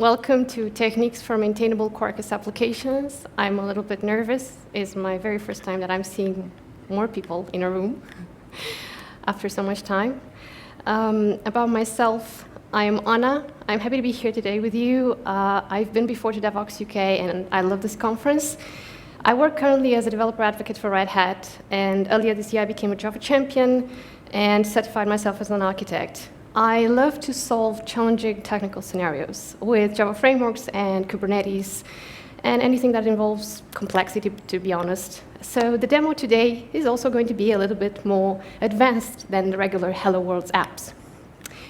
Welcome to Techniques for Maintainable Quarkus Applications. I'm a little bit nervous. It's my very first time that I'm seeing more people in a room after so much time. About myself, I am Anna. I'm happy to be here today with you. I've been before to DevOps UK, and I love this conference. I work currently as a developer advocate for Red Hat, and earlier this year I became a Java champion and certified myself as an architect. I love to solve challenging technical scenarios with Java frameworks and Kubernetes and anything that involves complexity, to be honest. So the demo today is also going to be a little bit more advanced than the regular Hello World apps,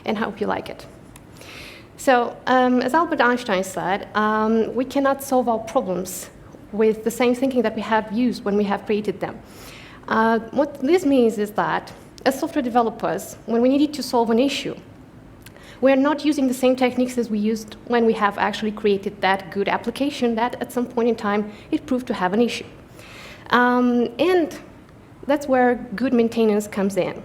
and I hope you like it. So as Albert Einstein said, we cannot solve our problems with the same thinking that we have used when we have created them. What this means is that as software developers, when we needed to solve an issue, we're not using the same techniques as we used when we have actually created that good application that at some point in time it proved to have an issue. And that's where good maintenance comes in.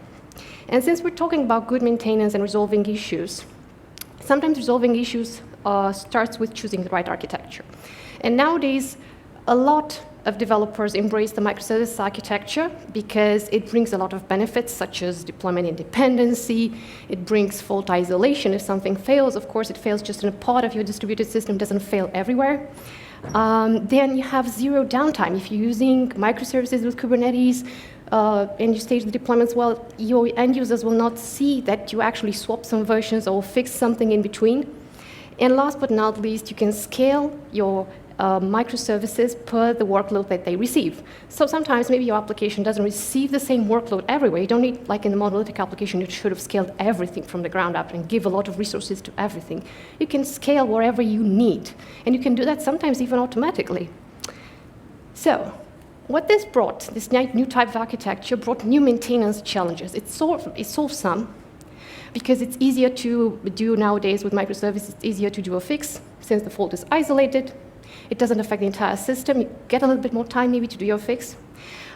And since we're talking about good maintenance and resolving issues, sometimes resolving issues starts with choosing the right architecture. And nowadays, a lot of developers embrace the microservices architecture because it brings a lot of benefits, such as deployment independency. It brings fault isolation. If something fails, of course, it fails just in a part of your distributed system, doesn't fail everywhere. Then you have zero downtime. If you're using microservices with Kubernetes and you stage the deployments well, your end users will not see that you actually swap some versions or fix something in between. And last but not least, you can scale your microservices per the workload that they receive. So sometimes maybe your application doesn't receive the same workload everywhere. You don't need, like in the monolithic application, you should have scaled everything from the ground up and give a lot of resources to everything. You can scale wherever you need, and you can do that sometimes even automatically. So what this brought, this new type of architecture, brought new maintenance challenges. It solves some, because it's easier to do nowadays with microservices. It's easier to do a fix, since the fault is isolated. It doesn't affect the entire system. You get a little bit more time maybe to do your fix.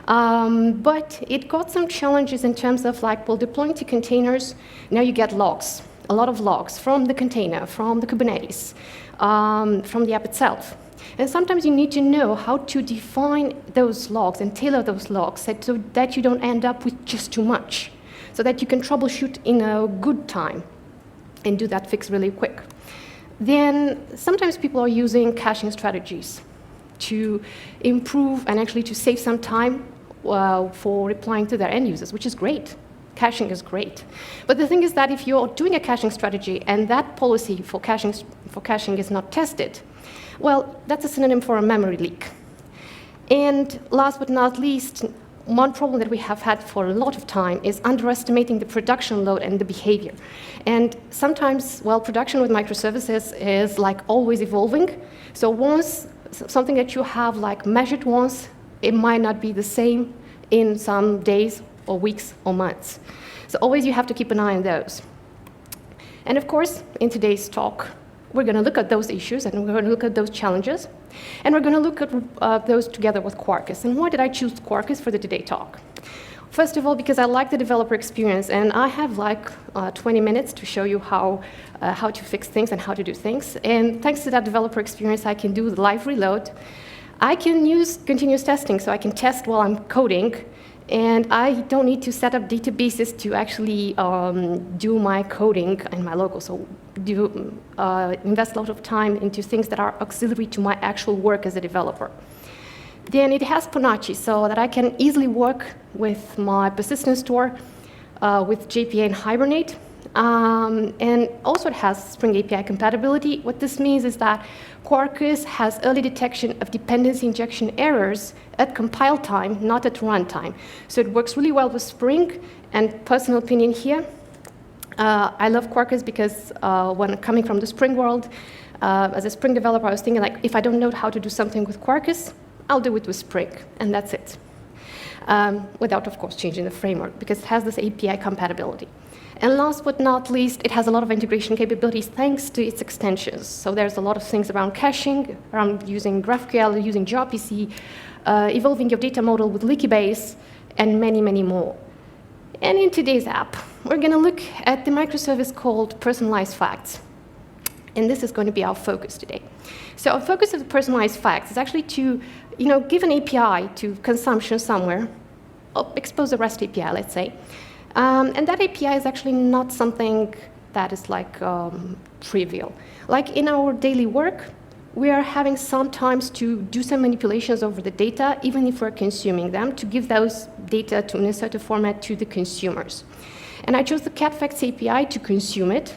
But it got some challenges in terms of deploying to containers. Now you get logs, a lot of logs from the container, from the Kubernetes, from the app itself. And sometimes you need to know how to define those logs and tailor those logs so that you don't end up with just too much, so that you can troubleshoot in a good time and do that fix really quick. Then sometimes people are using caching strategies to improve and actually to save some time for replying to their end users, which is great. Caching is great. But the thing is that if you're doing a caching strategy and that policy for caching is not tested, well, that's a synonym for a memory leak. And last but not least, one problem that we have had for a lot of time is underestimating the production load and the behavior. And sometimes, well, production with microservices is always evolving. So once something that you have measured once, it might not be the same in some days or weeks or months. So always you have to keep an eye on those. And of course, in today's talk, we're going to look at those issues, and we're going to look at those challenges, and we're going to look at those together with Quarkus. And why did I choose Quarkus for the today talk? First of all, because I like the developer experience, and I have 20 minutes to show you how to fix things and how to do things. And thanks to that developer experience, I can do the live reload. I can use continuous testing, so I can test while I'm coding, and I don't need to set up databases to actually do my coding and my local. So invest a lot of time into things that are auxiliary to my actual work as a developer. Then it has Panache, so that I can easily work with my persistence store, with JPA and Hibernate. And also it has Spring API compatibility. What this means is that Quarkus has early detection of dependency injection errors at compile time, not at runtime. So it works really well with Spring, and personal opinion here, I love Quarkus because when coming from the Spring world, as a Spring developer, I was thinking if I don't know how to do something with Quarkus, I'll do it with Spring, and that's it. Without, of course, changing the framework, because it has this API compatibility. And last but not least, it has a lot of integration capabilities thanks to its extensions. So there's a lot of things around caching, around using GraphQL, using gRPC, evolving your data model with Leakybase, and many, many more. And in today's app, we're going to look at the microservice called personalized facts. And this is going to be our focus today. So our focus of the personalized facts is actually to, give an API to consumption somewhere, expose a REST API, let's say. And that API is actually not something that is trivial. Like in our daily work, we are having sometimes to do some manipulations over the data, even if we're consuming them, to give those data in a certain format to the consumers. And I chose the CatFacts API to consume it.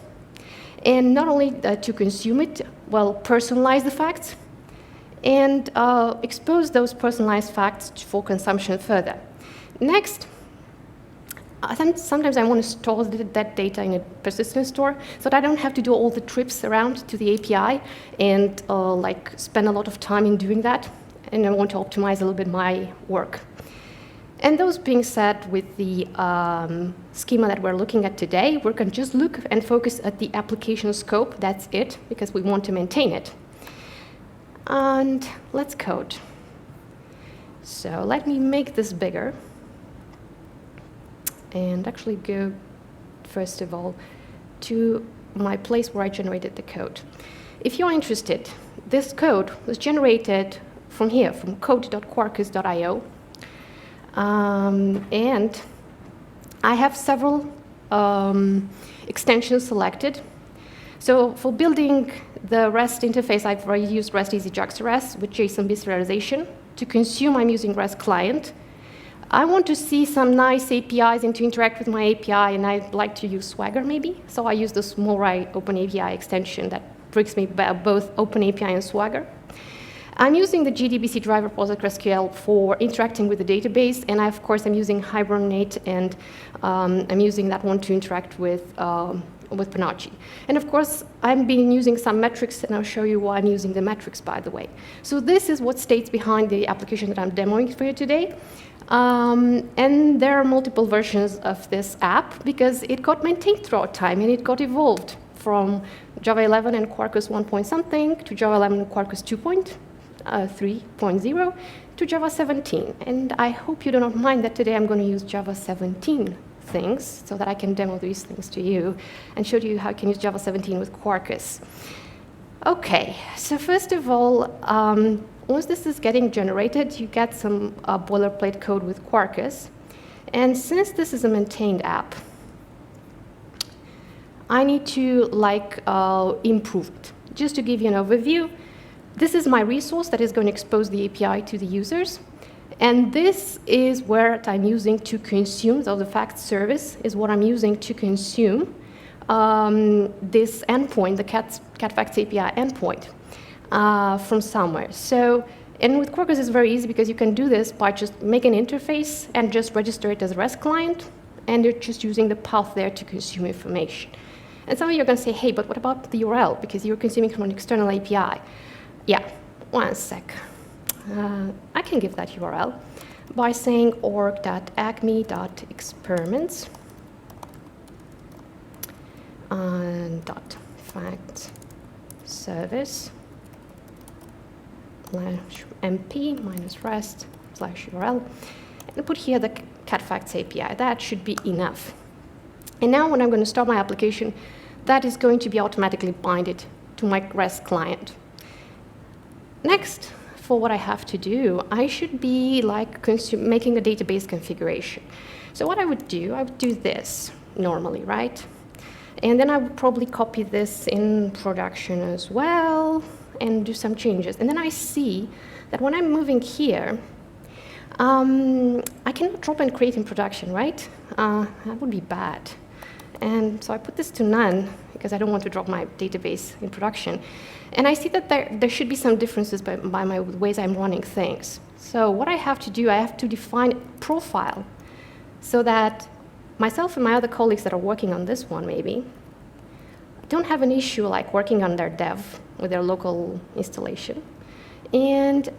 And not only to consume it, personalize the facts and expose those personalized facts for consumption further. Next, sometimes I want to store that data in a persistent store so that I don't have to do all the trips around to the API and spend a lot of time in doing that. And I want to optimize a little bit my work. And those being said, with the schema that we're looking at today, we're going to just look and focus at the application scope. That's it, because we want to maintain it. And let's code. So let me make this bigger and actually go, first of all, to my place where I generated the code. If you're interested, this code was generated from here, from code.quarkus.io. And I have several extensions selected. So for building the REST interface, I've already used REST Easy JSON with JSON serialization. To consume, I'm using REST client. I want to see some nice APIs and to interact with my API, and I'd like to use Swagger maybe. So I use this Morai OpenAPI extension that brings me both OpenAPI and Swagger. I'm using the GDBC driver PostgreSQL for interacting with the database, and of course I'm using Hibernate, and I'm using that one to interact with Panache. And of course, I've been using some metrics, and I'll show you why I'm using the metrics, by the way. So this is what stays behind the application that I'm demoing for you today. And there are multiple versions of this app because it got maintained throughout time, and it got evolved from Java 11 and Quarkus 1 point something to Java 11 and Quarkus 3.0 to Java 17. And I hope you do not mind that today I'm going to use Java 17 things so that I can demo these things to you and show you how you can use Java 17 with Quarkus. OK, so first of all, once this is getting generated, you get some boilerplate code with Quarkus. And since this is a maintained app, I need to improve it. Just to give you an overview, this is my resource that is going to expose the API to the users. And this is where I'm using to consume, so the fact service is what I'm using to consume this endpoint, the CatFacts API endpoint from somewhere. So, and with Quarkus it's very easy because you can do this by just making an interface and just register it as a REST client, and you're just using the path there to consume information. And some of you are going to say, hey, but what about the URL? Because you're consuming from an external API. Yeah, one sec. I can give that URL by saying org.acme.experiments and .fact service /mp -rest /URL, and put here the CatFacts API. That should be enough. And now when I'm going to start my application, that is going to be automatically binded to my REST client. Next, for what I have to do, I should be making a database configuration. So what I would do this normally, right? And then I would probably copy this in production as well and do some changes. And then I see that when I'm moving here, I cannot drop and create in production, right? That would be bad. And so I put this to none because I don't want to drop my database in production. And I see that there should be some differences by my ways I'm running things. So what I have to do, I have to define a profile so that myself and my other colleagues that are working on this one maybe don't have an issue like working on their dev with their local installation. And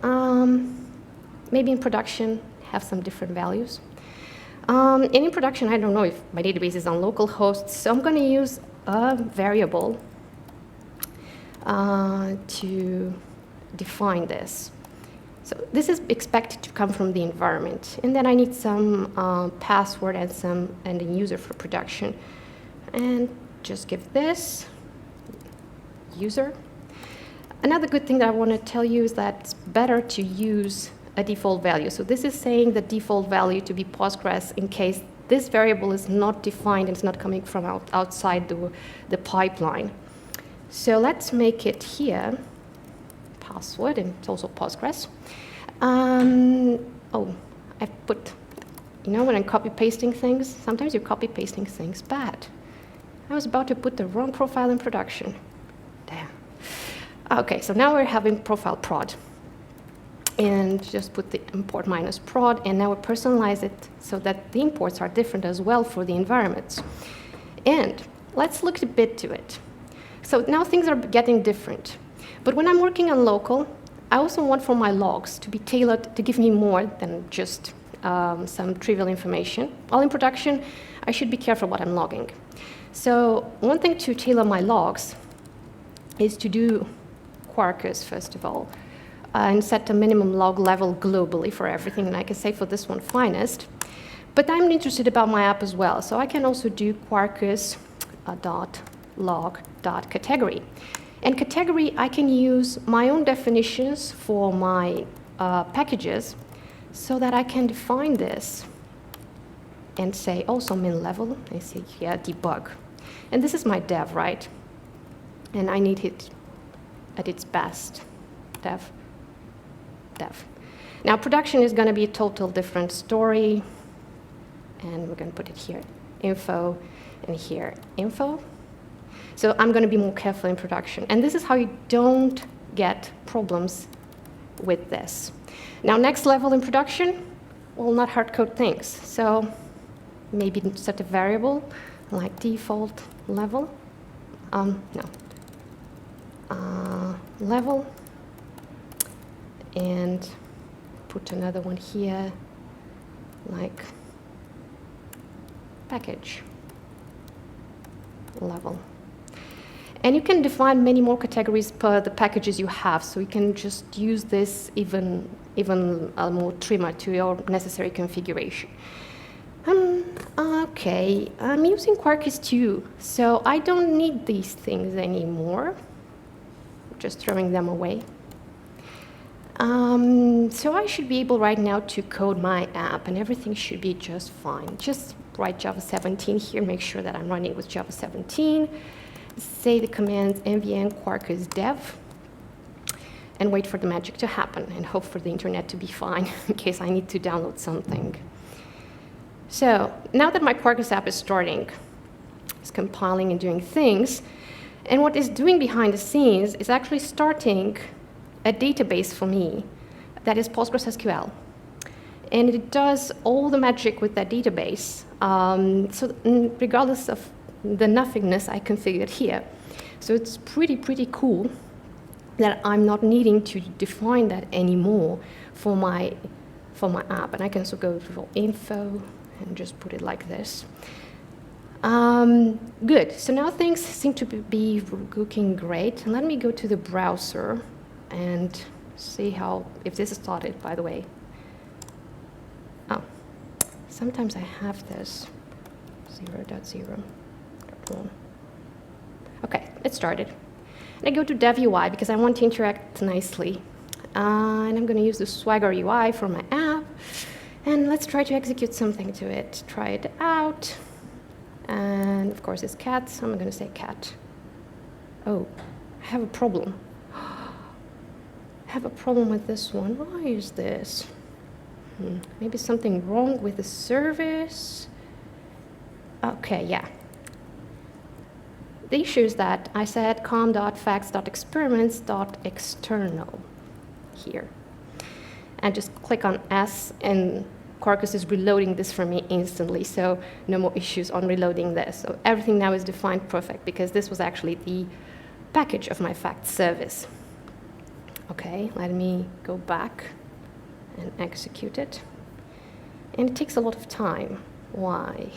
maybe in production have some different values. And in production, I don't know if my database is on local hosts, so I'm going to use a variable to define this. So this is expected to come from the environment. And then I need some password and a user for production. And just give this user. Another good thing that I want to tell you is that it's better to use a default value. So this is saying the default value to be Postgres in case this variable is not defined and it's not coming from outside the pipeline. So let's make it here, password, and it's also Postgres. Oh, I put, when I'm copy-pasting things, sometimes you're copy-pasting things bad. I was about to put the wrong profile in production. Damn. Okay, so now we're having profile prod. And just put the import minus prod, and now we personalize it so that the imports are different as well for the environments. And let's look a bit to it. So now things are getting different. But when I'm working on local, I also want for my logs to be tailored to give me more than just some trivial information. While in production, I should be careful what I'm logging. So one thing to tailor my logs is to do Quarkus, first of all, and set a minimum log level globally for everything. And I can say for this one, finest. But I'm interested about my app as well. So I can also do Quarkus .log.category. And category, I can use my own definitions for my packages so that I can define this and say also min level. I say, yeah, debug. And this is my dev, right? And I need it at its best, dev. Now production is going to be a total different story, and we're going to put it here, info, and here, info. So I'm going to be more careful in production, and this is how you don't get problems with this. Now next level in production, well, not hard code things. So maybe set a variable like default level, level. And put another one here, like package level. And you can define many more categories per the packages you have, so you can just use this even more trimmer to your necessary configuration. Okay, I'm using Quarkus too, so I don't need these things anymore. Just throwing them away. So I should be able right now to code my app, and everything should be just fine. Just write Java 17 here, make sure that I'm running with Java 17. Say the commands nvn quarkus dev, and wait for the magic to happen, and hope for the internet to be fine in case I need to download something. So now that my Quarkus app is starting, it's compiling and doing things, and what it's doing behind the scenes is actually starting a database for me that is PostgreSQL. And it does all the magic with that database, so regardless of the nothingness I configured here. So it's pretty cool that I'm not needing to define that anymore for my app. And I can also go for info and just put it like this. Good, so now things seem to be looking great. And let me go to the browser and see if this is started, by the way. Oh, sometimes I have this 0.0.1. Okay, it started. And I go to dev UI because I want to interact nicely. And I'm going to use the Swagger UI for my app. And let's try to execute something to it. Try it out. And of course it's cat, so I'm going to say cat. Oh, I have a problem. I have a problem with this one. Why is this? Maybe something wrong with the service. Okay, yeah. The issue is that I said com.facts.experiments.external here. And just click on S, and Quarkus is reloading this for me instantly, so no more issues on reloading this. So everything now is defined perfect, because this was actually the package of my fact service. Okay, let me go back and execute it. And it takes a lot of time. Why?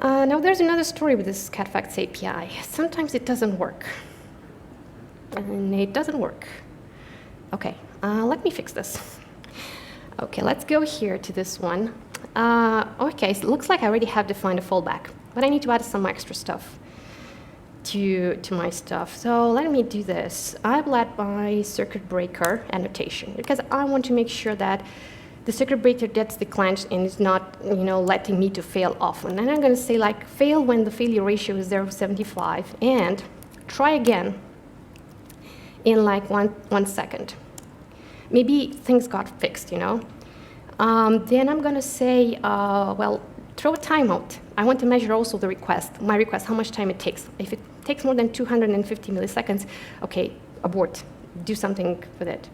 Now there's another story with this CatFacts API. Sometimes it doesn't work. And it doesn't work. Okay, let me fix this. Okay, let's go here to this one. Okay, so it looks like I already have defined a fallback, but I need to add some extra stuff. to my stuff. So let me do this. I've led my circuit breaker annotation because I want to make sure that the circuit breaker gets declenched and is not, letting me to fail often. And I'm going to say like fail when the failure ratio is 0.75 and try again in like one second. Maybe things got fixed, Then I'm going to say, throw a timeout. I want to measure also the my request, how much time it takes. If it takes more than 250 milliseconds, okay, abort, do something with it.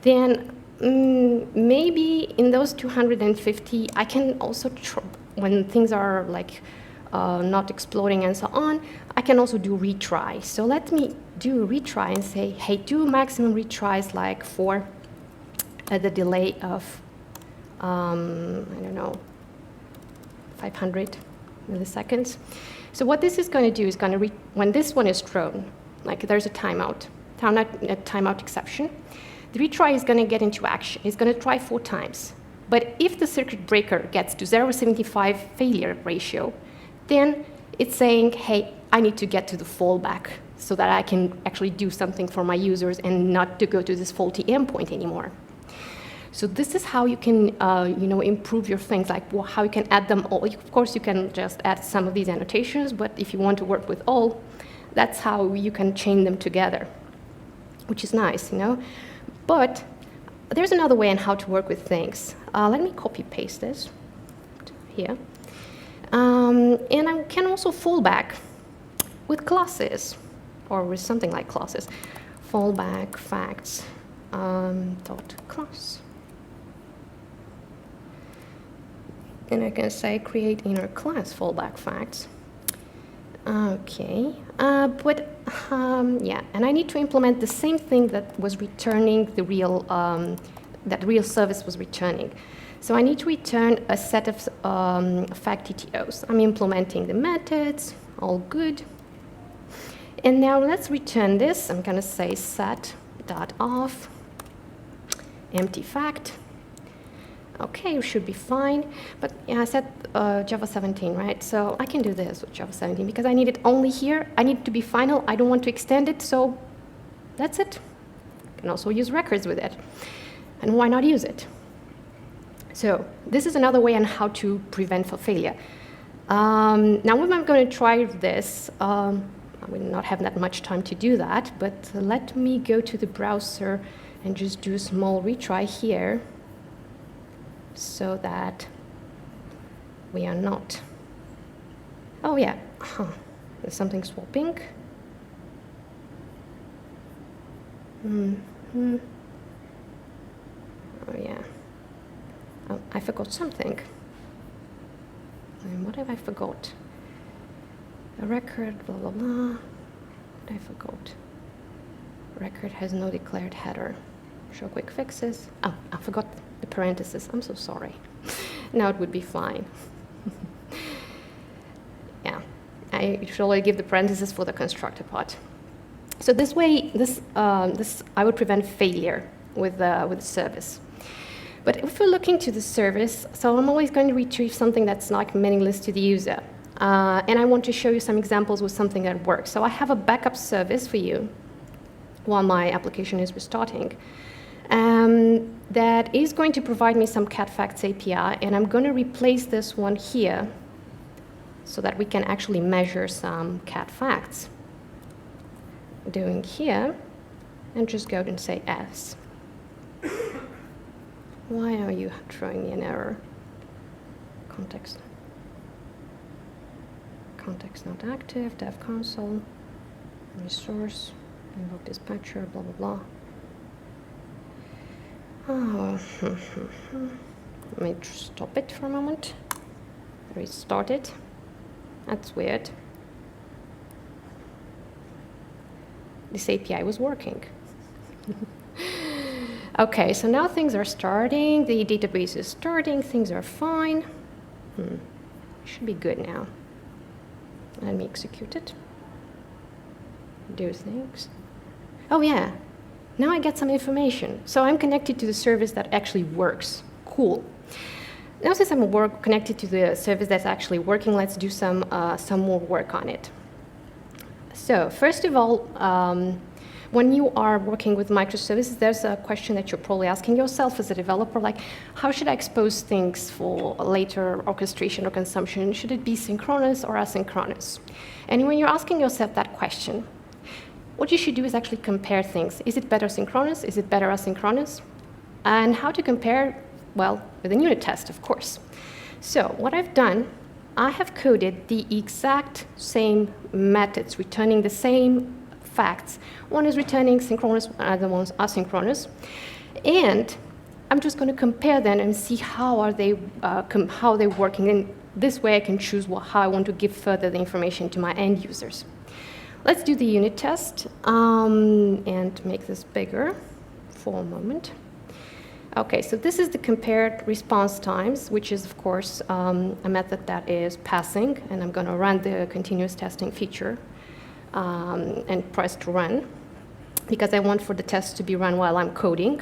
Then maybe in those 250, I can also, when things are like not exploding and so on, I can also do retry. So let me do a retry and say, hey, do maximum retries like for the delay of, 500 milliseconds. So what this is going to do is going to, when this one is thrown, like there's a timeout exception, the retry is going to get into action. It's going to try 4 times. But if the circuit breaker gets to 0.75 failure ratio, then it's saying, hey, I need to get to the fallback so that I can actually do something for my users and not to go to this faulty endpoint anymore. So this is how you can, improve your things, like how you can add them all. Of course, you can just add some of these annotations, but if you want to work with all, that's how you can chain them together, which is nice, But there's another way on how to work with things. Let me copy-paste this here. And I can also fall back with classes, or with something like classes. Fallback facts dot class. And I can say create inner class fallback facts. Okay, and I need to implement the same thing that was returning the real, that real service was returning. So I need to return a set of fact TTOs. I'm implementing the methods, all good. And now let's return this. I'm gonna say set.off, empty fact. Okay, you should be fine. But yeah, I said Java 17, right? So I can do this with Java 17 because I need it only here. I need it to be final. I don't want to extend it, so that's it. I can also use records with it. And why not use it? So this is another way on how to prevent for failure. Now if I'm going to try this, I will not have that much time to do that, but let me go to the browser and just do a small retry here, so that we are not. Oh yeah, there's something swapping. Oh yeah. Oh, I forgot something. And what have I forgot? A record, blah blah blah. What I forgot? Record has no declared header. Show quick fixes. Oh, I forgot the parentheses. I'm so sorry. Now it would be fine. Yeah, I usually give the parentheses for the constructor part. So this way, I would prevent failure with the service. But if we're looking to the service, so I'm always going to retrieve something that's not meaningless to the user. And I want to show you some examples with something that works. So I have a backup service for you while my application is restarting. That is going to provide me some cat facts API, and I'm going to replace this one here so that we can actually measure some cat facts. Doing here, and just go and say S. Why are you throwing me an error? Context not active, dev console, resource, invoke dispatcher, blah, blah, blah. Oh, let me stop it for a moment. Restart it. That's weird. This API was working. Okay, so now things are starting. The database is starting. Things are fine. Should be good now. Let me execute it. Do things. Oh yeah. Now I get some information. So I'm connected to the service that actually works. Cool. Now since I'm connected to the service that's actually working, let's do some more work on it. So first of all, when you are working with microservices, there's a question that you're probably asking yourself as a developer, like, how should I expose things for later orchestration or consumption? Should it be synchronous or asynchronous? And when you're asking yourself that question, what you should do is actually compare things. Is it better synchronous? Is it better asynchronous? And how to compare? Well, with a unit test, of course. So what I've done, I have coded the exact same methods, returning the same facts. One is returning synchronous, other one's asynchronous. And I'm just going to compare them and see how they're working. And this way I can choose how I want to give further the information to my end users. Let's do the unit test and make this bigger for a moment. Okay, so this is the compared response times, which is, of course, a method that is passing. And I'm going to run the continuous testing feature and press to run, because I want for the test to be run while I'm coding.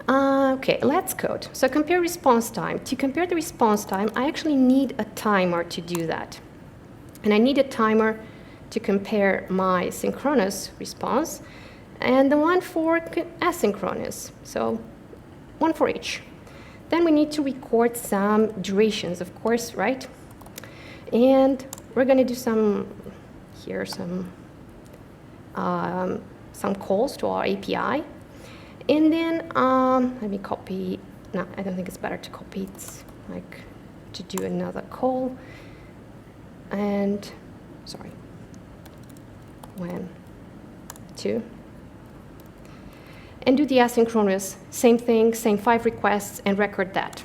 Okay, let's code. So compare response time. To compare the response time, I actually need a timer to do that. And I need a timer to compare my synchronous response and the one for asynchronous. So one for each. Then we need to record some durations, of course, right? And we're going to do some calls to our API. And then let me copy. No, I don't think it's better to copy. It's like to do another call. And sorry, 1, 2. And do the asynchronous, same thing, same 5 requests, and record that.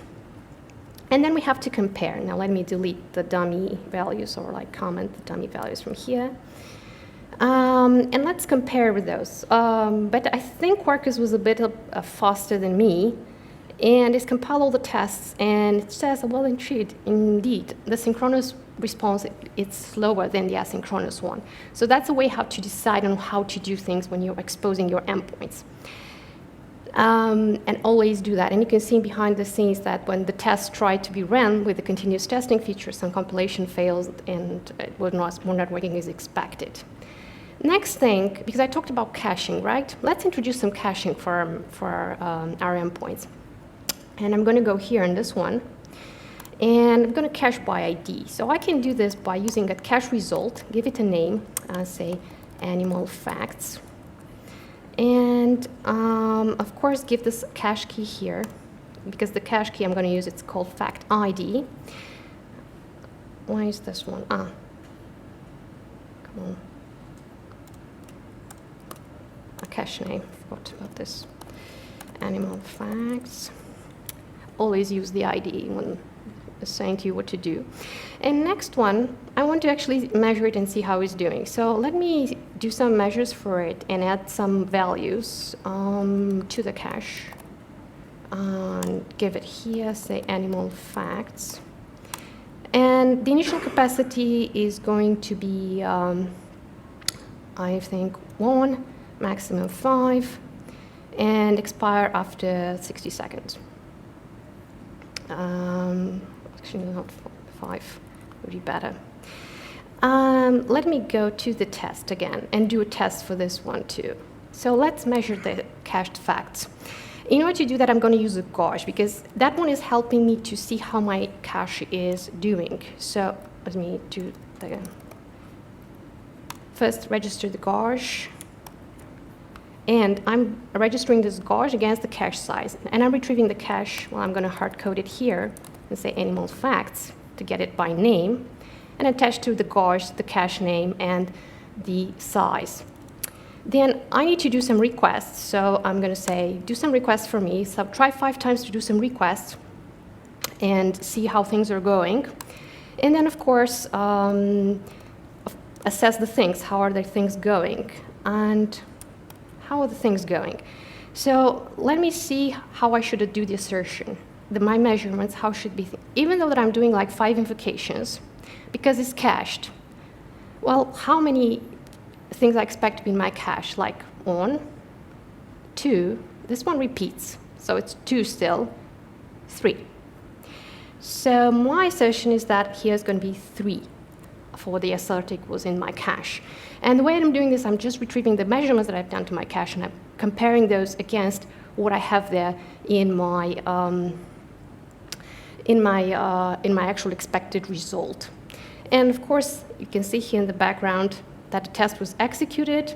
And then we have to compare. Now let me delete the dummy values, or like comment the dummy values from here. And let's compare with those. But I think Quarkus was a bit faster than me, and it's compiled all the tests, and it says, well, indeed, the synchronous response, it's slower than the asynchronous one. So that's a way how to decide on how to do things when you're exposing your endpoints. And always do that. And you can see behind the scenes that when the tests try to be run with the continuous testing feature, some compilation fails and it was not working as expected. Next thing, because I talked about caching, right? Let's introduce some caching for our endpoints. And I'm going to go here in this one, and I'm going to cache by ID. So I can do this by using a cache result, give it a name, say animal facts. And of course, give this cache key here, because the cache key I'm going to use, it's called fact ID. Why is this one? Come on. A cache name. Forgot about this. Animal facts. Always use the ID when it's saying to you what to do. And next one, I want to actually measure it and see how it's doing. So let me do some measures for it and add some values to the cache. Give it here, say animal facts. And the initial capacity is going to be, I think, 1, maximum 5, and expire after 60 seconds. Actually, not 5, would be better. Let me go to the test again and do a test for this one too. So let's measure the cached facts. In order to do that, I'm going to use a gauge, because that one is helping me to see how my cache is doing. So let me do the first register the gauge. And I'm registering this gauge against the cache size. And I'm retrieving the cache. Well, I'm going to hard code it here and say animal facts to get it by name, and attach to the gauge the cache name and the size. Then I need to do some requests. So I'm going to say, do some requests for me. So try 5 times to do some requests and see how things are going. And then, of course, assess the things. How are the things going? And how are the things going? So let me see how I should do the assertion. My measurements, how should be, even though that I'm doing like 5 invocations, because it's cached. Well, how many things I expect to be in my cache? Like 1, 2, this one repeats, so it's 2 still, 3. So my assertion is that here's going to be 3. for the assertic was in my cache. And the way I'm doing this, I'm just retrieving the measurements that I've done to my cache, and I'm comparing those against what I have there in my actual expected result. And of course, you can see here in the background that the test was executed,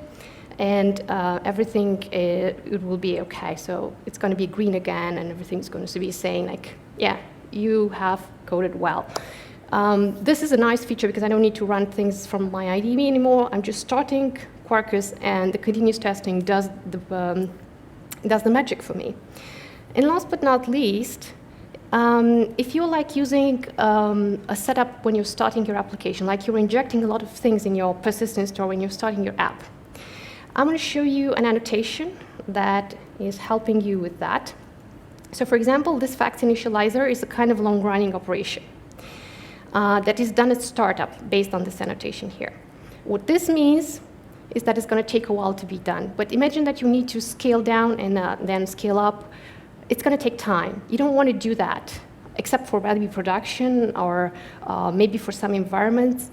and everything it will be okay. So it's going to be green again, and everything's going to be saying like, yeah, you have coded well. This is a nice feature because I don't need to run things from my IDE anymore. I'm just starting Quarkus, and the continuous testing does the magic for me. And last but not least, if you like using a setup when you're starting your application, like you're injecting a lot of things in your persistence store when you're starting your app, I'm going to show you an annotation that is helping you with that. So for example, this facts initializer is a kind of long-running operation that is done at startup based on this annotation here. What this means is that it's going to take a while to be done. But imagine that you need to scale down and then scale up. It's going to take time. You don't want to do that, except for maybe production or maybe for some environments.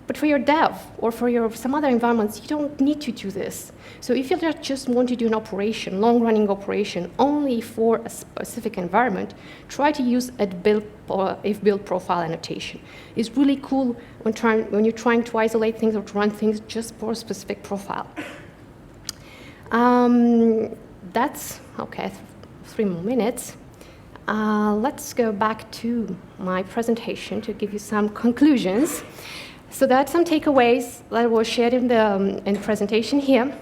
But for your dev or for some other environments, you don't need to do this. So if you just want to do an operation, long-running operation, only for a specific environment, try to use if build profile annotation. It's really cool when you're trying to isolate things or to run things just for a specific profile. That's okay. 3 more minutes. Let's go back to my presentation to give you some conclusions. So that's some takeaways that were shared in the presentation here.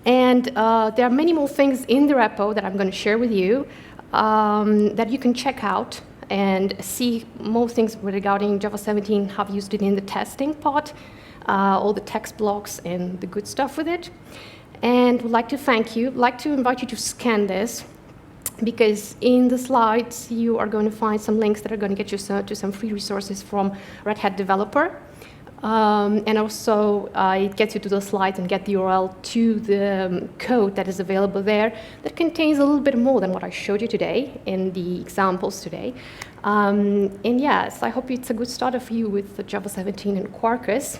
And there are many more things in the repo that I'm going to share with you that you can check out and see more things regarding Java 17, how I've used it in the testing part, all the text blocks and the good stuff with it. And would like to thank you, like to invite you to scan this, because in the slides you are going to find some links that are going to get you to some free resources from Red Hat Developer. And also it gets you to the slides and get the URL to the code that is available there that contains a little bit more than what I showed you today in the examples today. And yes, I hope it's a good starter for you with the Java 17 and Quarkus.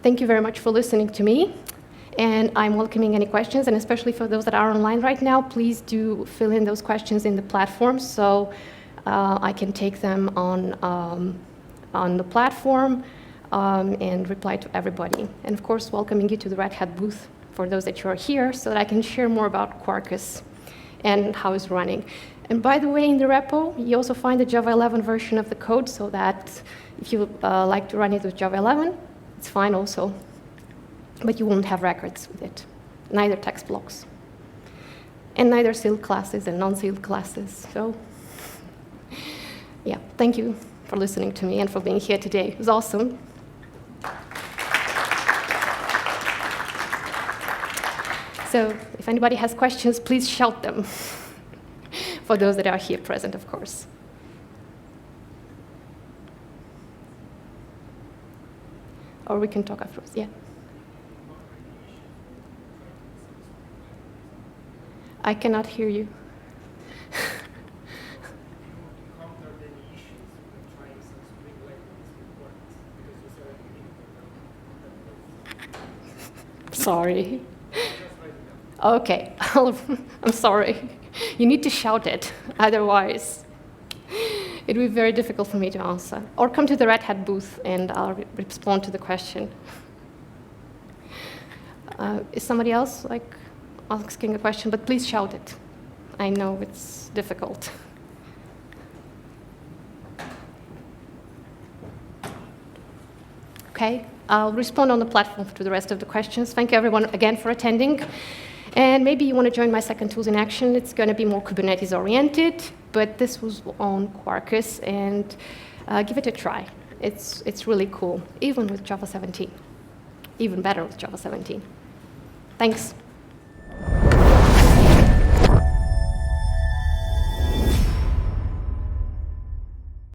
Thank you very much for listening to me. And I'm welcoming any questions, and especially for those that are online right now, please do fill in those questions in the platform so I can take them on the platform and reply to everybody. And of course, welcoming you to the Red Hat booth for those that you are here so that I can share more about Quarkus and how it's running. And by the way, in the repo, you also find the Java 11 version of the code so that if you like to run it with Java 11, it's fine also. But you won't have records with it, neither text blocks, and neither sealed classes and non-sealed classes. So, yeah, thank you for listening to me and for being here today. It was awesome. So, if anybody has questions, please shout them. For those that are here present, of course. Or we can talk afterwards, yeah. I cannot hear you. Sorry. Okay, I'm sorry. You need to shout it, otherwise it will be very difficult for me to answer. Or come to the Red Hat booth and I'll respond to the question. Is somebody else asking a question? But please shout it. I know it's difficult. Okay, I'll respond on the platform to the rest of the questions. Thank you everyone again for attending. And maybe you want to join my second Tools in Action. It's going to be more Kubernetes oriented, but this was on Quarkus, and give it a try. It's really cool, even with Java 17. Even better with Java 17. Thanks.